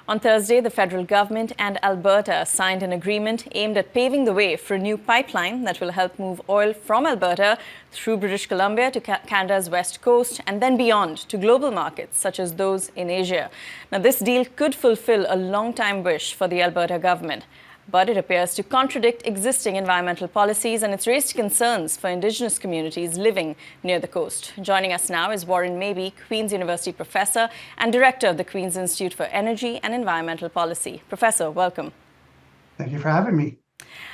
On Thursday, the federal government and Alberta signed an agreement aimed at paving the way for a new pipeline that will help move oil from Alberta through British Columbia to Canada's west coast and then beyond to global markets such as those in Asia. Now, this deal could fulfill a long-time wish for the Alberta government, but it appears to contradict existing environmental policies, and it's raised concerns for Indigenous communities living near the coast. Joining us now is Warren Mabee, Queen's University professor and director of the Queen's Institute for Energy and Environmental Policy. Professor, welcome. Thank you for having me.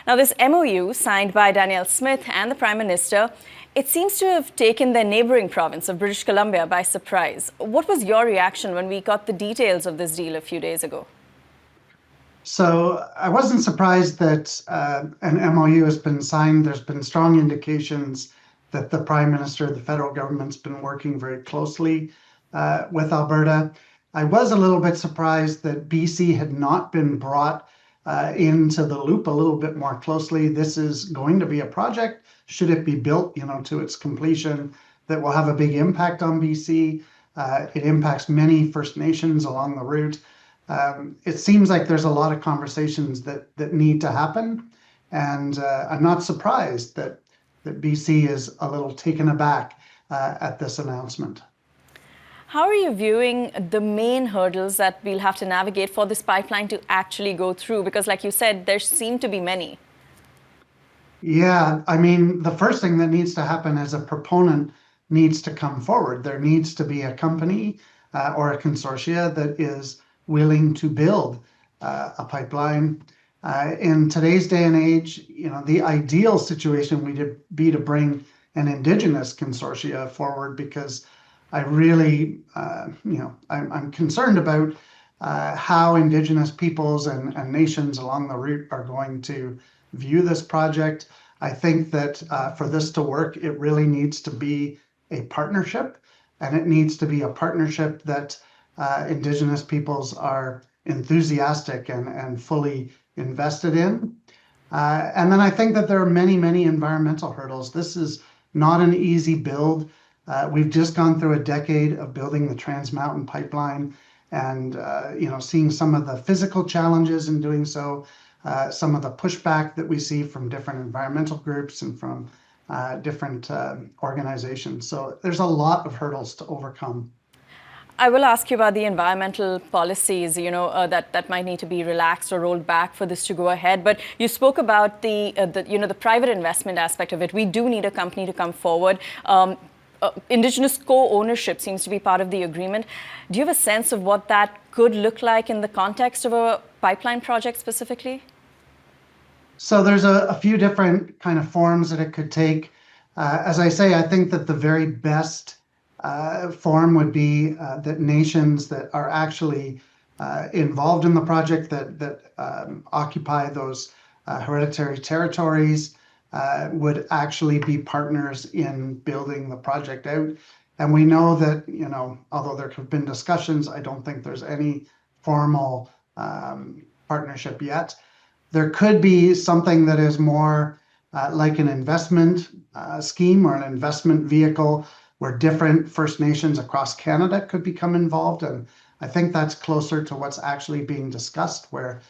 Now, this MOU signed by Danielle Smith and the Prime Minister, it seems to have taken their neighbouring province of British Columbia by surprise. What was your reaction when we got the details of this deal a few days ago? So I wasn't surprised that an MOU has been signed. There's been strong indications that the Prime Minister, the federal government's been working very closely with Alberta. I was a little bit surprised that BC had not been brought into the loop a little bit more closely. This is going to be a project, should it be built, to its completion, that will have a big impact on BC. It impacts many First Nations along the route. It seems like there's a lot of conversations that need to happen, and I'm not surprised that BC is a little taken aback at this announcement. How are you viewing the main hurdles that we'll have to navigate for this pipeline to actually go through? Because like you said, there seem to be many. Yeah, I mean, the first thing that needs to happen is a proponent needs to come forward. There needs to be a company or a consortia that is willing to build a pipeline. In today's day and age, the ideal situation would be to bring an Indigenous consortia forward, because I really, I'm concerned about how Indigenous peoples and nations along the route are going to view this project. I think that for this to work, it really needs to be a partnership, and it needs to be a partnership that Indigenous peoples are enthusiastic and fully invested in. And then I think that there are many, many environmental hurdles. This is not an easy build. We've just gone through a decade of building the Trans Mountain pipeline and, seeing some of the physical challenges in doing so, some of the pushback that we see from different environmental groups and from different organizations. So there's a lot of hurdles to overcome. I will ask you about the environmental policies, that might need to be relaxed or rolled back for this to go ahead. But you spoke about the private investment aspect of it. We do need a company to come forward. Indigenous co-ownership seems to be part of the agreement. Do you have a sense of what that could look like in the context of a pipeline project specifically? So there's a few different kind of forms that it could take. As I say, I think that the very best form would be that nations that are actually involved in the project, that occupy those hereditary territories, would actually be partners in building the project out. And we know that, although there have been discussions, I don't think there's any formal partnership yet. There could be something that is more like an investment scheme or an investment vehicle where different First Nations across Canada could become involved. And I think that's closer to what's actually being discussed, where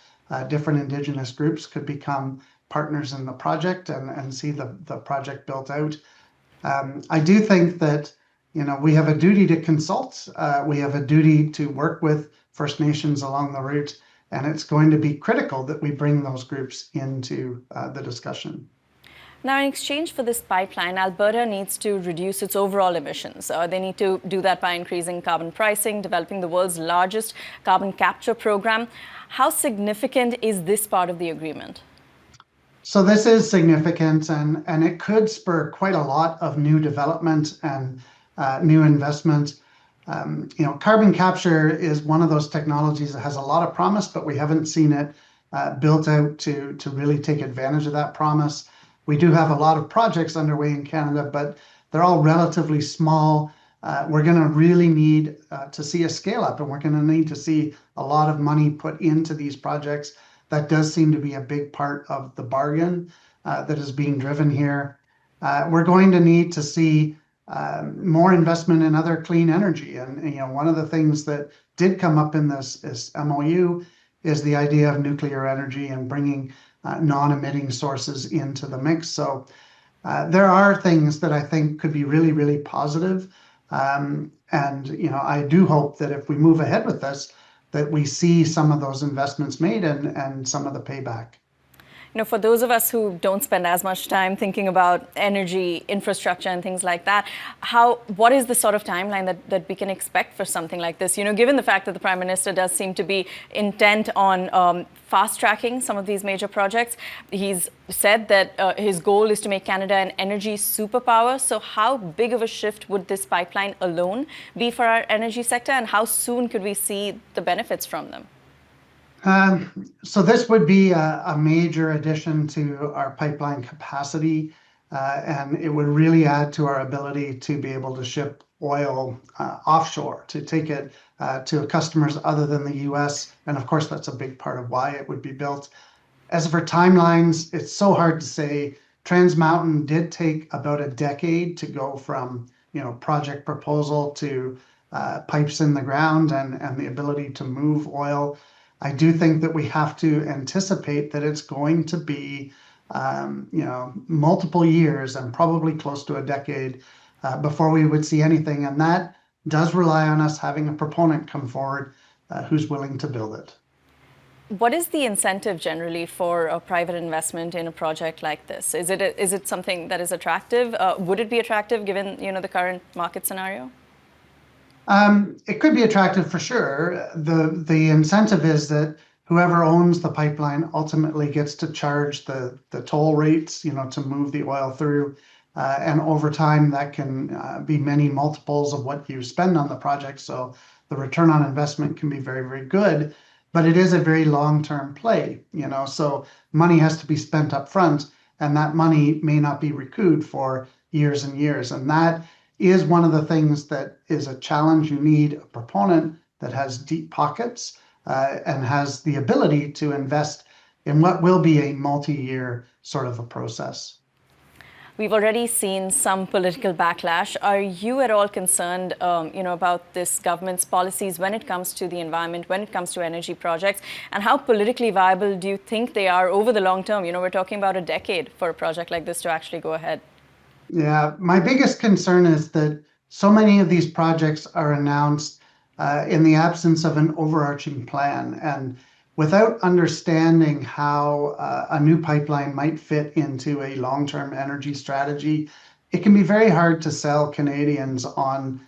different Indigenous groups could become partners in the project and see the project built out. I do think that, we have a duty to consult. We have a duty to work with First Nations along the route, and it's going to be critical that we bring those groups into the discussion. Now, in exchange for this pipeline, Alberta needs to reduce its overall emissions. They need to do that by increasing carbon pricing, developing the world's largest carbon capture program. How significant is this part of the agreement? So this is significant, and it could spur quite a lot of new development and new investment. Carbon capture is one of those technologies that has a lot of promise, but we haven't seen it built out to really take advantage of that promise. We do have a lot of projects underway in Canada, but they're all relatively small. We're going to really need to see a scale up, and we're going to need to see a lot of money put into these projects. That does seem to be a big part of the bargain that is being driven here. We're going to need to see more investment in other clean energy. And one of the things that did come up in this MOU is the idea of nuclear energy and bringing non-emitting sources into the mix. So there are things that I think could be really, really positive. And I do hope that if we move ahead with this, that we see some of those investments made and some of the payback. For those of us who don't spend as much time thinking about energy infrastructure and things like that, what is the sort of timeline that we can expect for something like this? Given the fact that the Prime Minister does seem to be intent on fast-tracking some of these major projects, he's said that his goal is to make Canada an energy superpower. So how big of a shift would this pipeline alone be for our energy sector, and how soon could we see the benefits from them? So this would be a major addition to our pipeline capacity, and it would really add to our ability to be able to ship oil offshore, to take it to customers other than the US. And of course, that's a big part of why it would be built. As for timelines, it's so hard to say. Trans Mountain did take about a decade to go from project proposal to pipes in the ground and the ability to move oil. I do think that we have to anticipate that it's going to be, multiple years and probably close to a decade before we would see anything. And that does rely on us having a proponent come forward who's willing to build it. What is the incentive generally for a private investment in a project like this? Is it something that is attractive? Would it be attractive given the current market scenario? It could be attractive for sure. The incentive is that whoever owns the pipeline ultimately gets to charge the toll rates, to move the oil through. And over time, that can be many multiples of what you spend on the project. So the return on investment can be very, very good, but it is a very long-term play, so money has to be spent up front, and that money may not be recouped for years and years. And that is one of the things that is a challenge. You need a proponent that has deep pockets and has the ability to invest in what will be a multi-year sort of a process. We've already seen some political backlash. Are you at all concerned, about this government's policies when it comes to the environment, when it comes to energy projects, and how politically viable do you think they are over the long term? We're talking about a decade for a project like this to actually go ahead. Yeah, my biggest concern is that so many of these projects are announced in the absence of an overarching plan, and without understanding how a new pipeline might fit into a long-term energy strategy, it can be very hard to sell Canadians on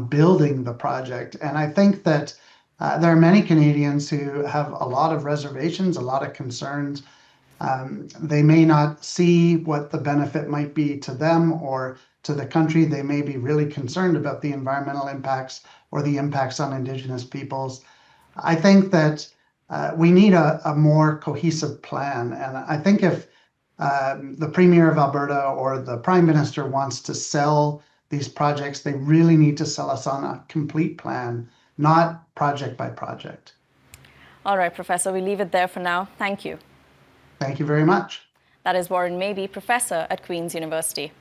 building the project. And I think that there are many Canadians who have a lot of reservations, a lot of concerns. They may not see what the benefit might be to them or to the country. They may be really concerned about the environmental impacts or the impacts on Indigenous peoples. I think that we need a more cohesive plan. And I think if the Premier of Alberta or the Prime Minister wants to sell these projects, they really need to sell us on a complete plan, not project by project. All right, Professor, we leave it there for now. Thank you. Thank you very much. That is Warren Mabee, professor at Queen's University.